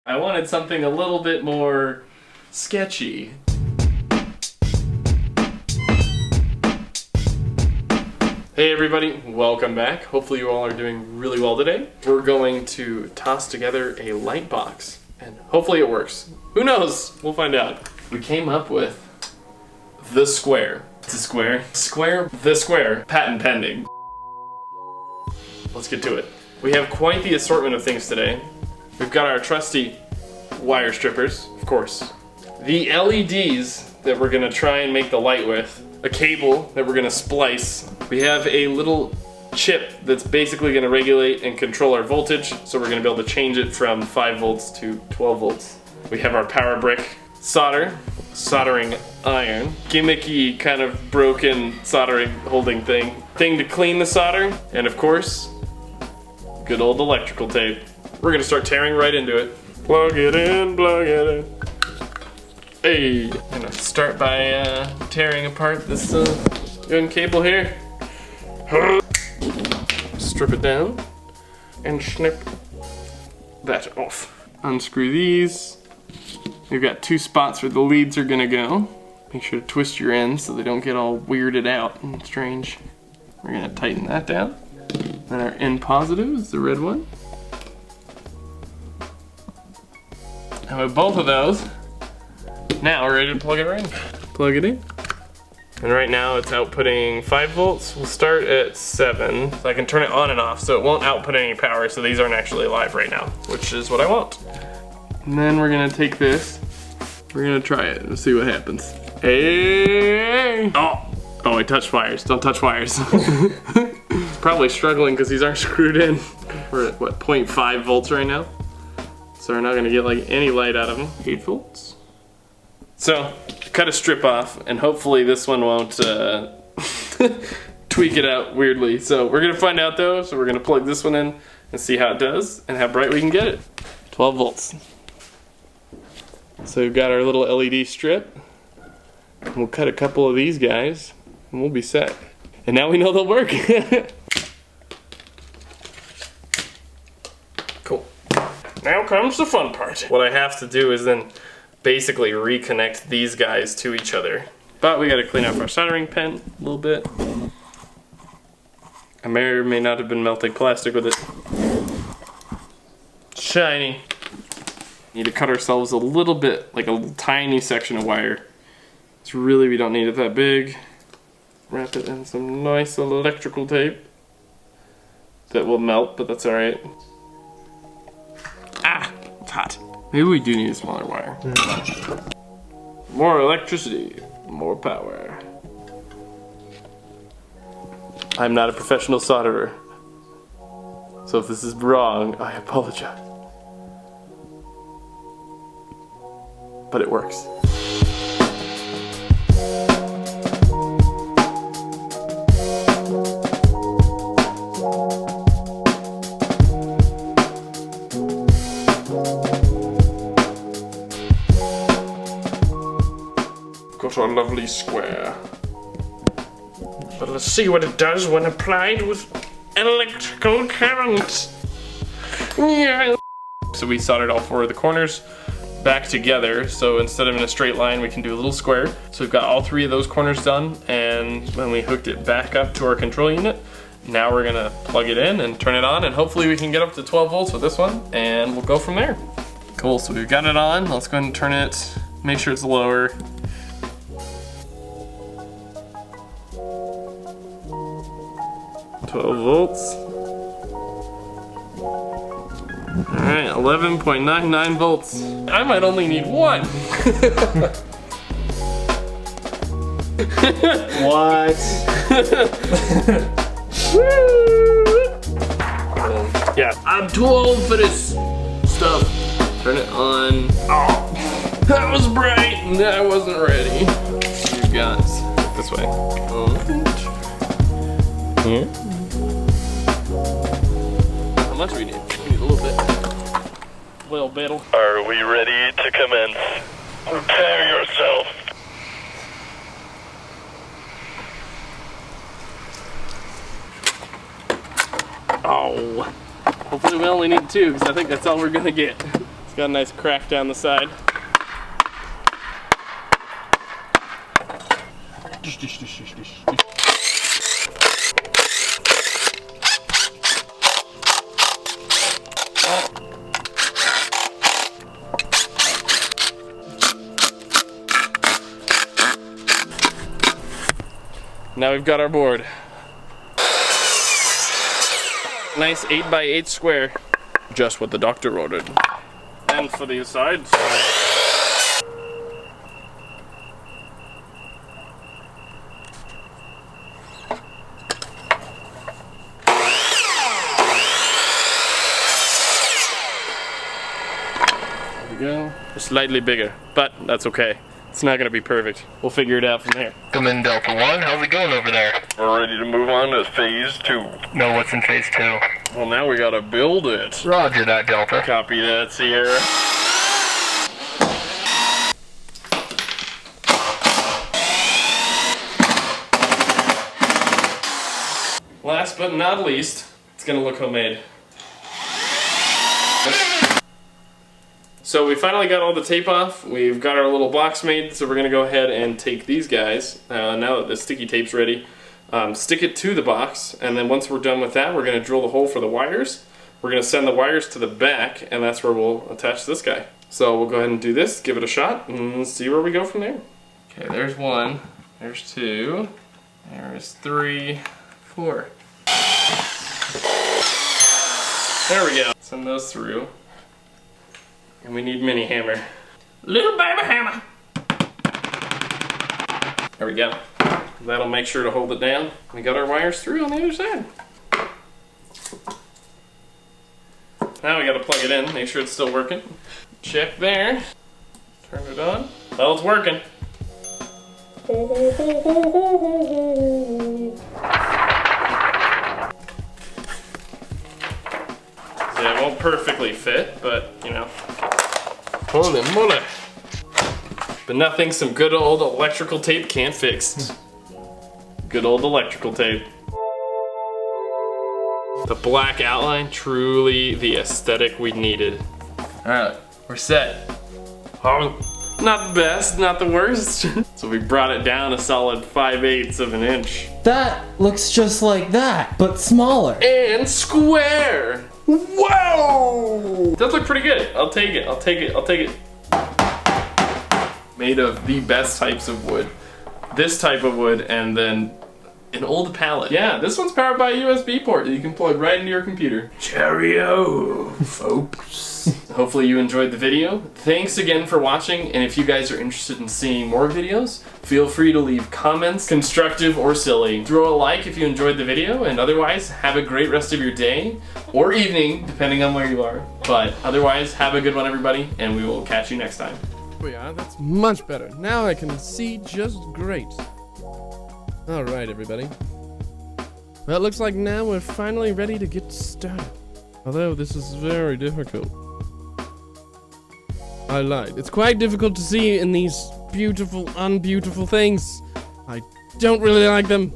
I wanted something a little bit more sketchy. Hey everybody, welcome back. Hopefully you all are doing really well today. We're going to toss together a light box and hopefully it works. Who knows? We'll find out. We came up with the square. It's a square. Square, the square. Patent pending. Let's get to it. We have quite the assortment of things today. We've got our trusty wire strippers, of course. The LEDs that we're gonna try and make the light with. A cable that we're gonna splice. We have a little chip that's basically gonna regulate and control our voltage, so we're gonna be able to change it from 5 volts to 12 volts. We have our power brick solder, soldering iron, gimmicky kind of broken soldering holding thing to clean the solder, and of course, good old electrical tape. We're gonna start tearing right into it. Plug it in, plug it in. Hey, I'm gonna start by tearing apart this gun cable here. Strip it down and snip that off. Unscrew these. We've got 2 spots where the leads are gonna go. Make sure to twist your ends so they don't get all weirded out and strange. We're gonna tighten that down. Then our N positive is the red one. And with both of those, now we're ready to plug it right in. Plug it in. And right now it's outputting 5 volts. We'll start at 7. So I can turn it on and off so it won't output any power, so these aren't actually live right now, which is what I want. And then we're gonna take this. We're gonna try it and see what happens. Hey! Oh, I touched wires. Don't touch wires. It's probably struggling because these aren't screwed in. We're at what, 0.5 volts right now? So we're not gonna get like any light out of them. 8 volts. So, cut a strip off, and hopefully this one won't tweak it out weirdly. So we're gonna find out though, so we're gonna plug this one in and see how it does, and how bright we can get it. 12 volts. So we've got our little LED strip. We'll cut a couple of these guys, and we'll be set. And now we know they'll work. Cool. Now comes the fun part. What I have to do is then basically reconnect these guys to each other. But we gotta clean up our soldering pen a little bit. I may or may not have been melting plastic with it. Shiny. Need to cut ourselves a little bit, like a tiny section of wire. It's really, we don't need it that big. Wrap it in some nice electrical tape. That will melt, but that's alright. Ah, it's hot. Maybe we do need a smaller wire. More electricity, more power. I'm not a professional solderer. So if this is wrong, I apologize. But it works. Got our lovely square. But let's see what it does when applied with electrical current. Yeah. So we soldered all 4 of the corners back together, so instead of in a straight line we can do a little square. So we've got all 3 of those corners done, and when we hooked it back up to our control unit, now we're gonna plug it in and turn it on, and hopefully we can get up to 12 volts with this one, and we'll go from there. Cool, so we've got it on. Let's go ahead and turn it, make sure it's lower. Volts. Alright, 11.99 volts. I might only need 1. What? Yeah, I'm too old for this stuff. Turn it on. Oh, that was bright and I wasn't ready. You guys, this way. Here. How much we need? We need a little bit. A little bit. Are we ready to commence? Prepare yourself. Oh. Hopefully we only need 2, because I think that's all we're gonna get. It's got a nice crack down the side. Now we've got our board. Nice 8x8 square. Just what the doctor ordered. And for the sides. There we go. Slightly bigger, but that's okay. It's not gonna be perfect. We'll figure it out from there. Come in, Delta 1. How's it going over there? We're ready to move on to phase 2. No, what's in phase 2? Well, now we gotta build it. Roger that, Delta. Copy that, Sierra. Last but not least, it's gonna look homemade. So we finally got all the tape off. We've got our little box made, so we're gonna go ahead and take these guys, now that the sticky tape's ready, stick it to the box, and then once we're done with that, we're gonna drill the hole for the wires. We're gonna send the wires to the back, and that's where we'll attach this guy. So we'll go ahead and do this, give it a shot, and see where we go from there. Okay, there's 1, there's 2, there's 3, 4. There we go. Send those through. And we need mini hammer. Little baby hammer. There we go. That'll make sure to hold it down. We got our wires through on the other side. Now we gotta plug it in, make sure it's still working. Check there. Turn it on. Well, it's working. Yeah, it won't perfectly fit, but you know. Holy moly. But nothing some good old electrical tape can't fix. Good old electrical tape. The black outline, truly the aesthetic we needed. Alright, we're set. Oh, not the best, not the worst. So we brought it down a solid 5/8 of an inch. That looks just like that, but smaller. And square! Whoa! Does look pretty good. I'll take it, I'll take it, I'll take it. Made of the best types of wood. This type of wood, and then an old pallet. Yeah, this one's powered by a USB port that you can plug right into your computer. Cheerio, folks. Hopefully you enjoyed the video. Thanks again for watching, and if you guys are interested in seeing more videos, feel free to leave comments, constructive or silly. Throw a like if you enjoyed the video, and otherwise, have a great rest of your day, or evening, depending on where you are. But otherwise, have a good one, everybody, and we will catch you next time. We are. That's much better. Now I can see just great. Alright, everybody. Well, it looks like now we're finally ready to get started. Although this is very difficult. I lied. It's quite difficult to see in these beautiful, unbeautiful things. I don't really like them.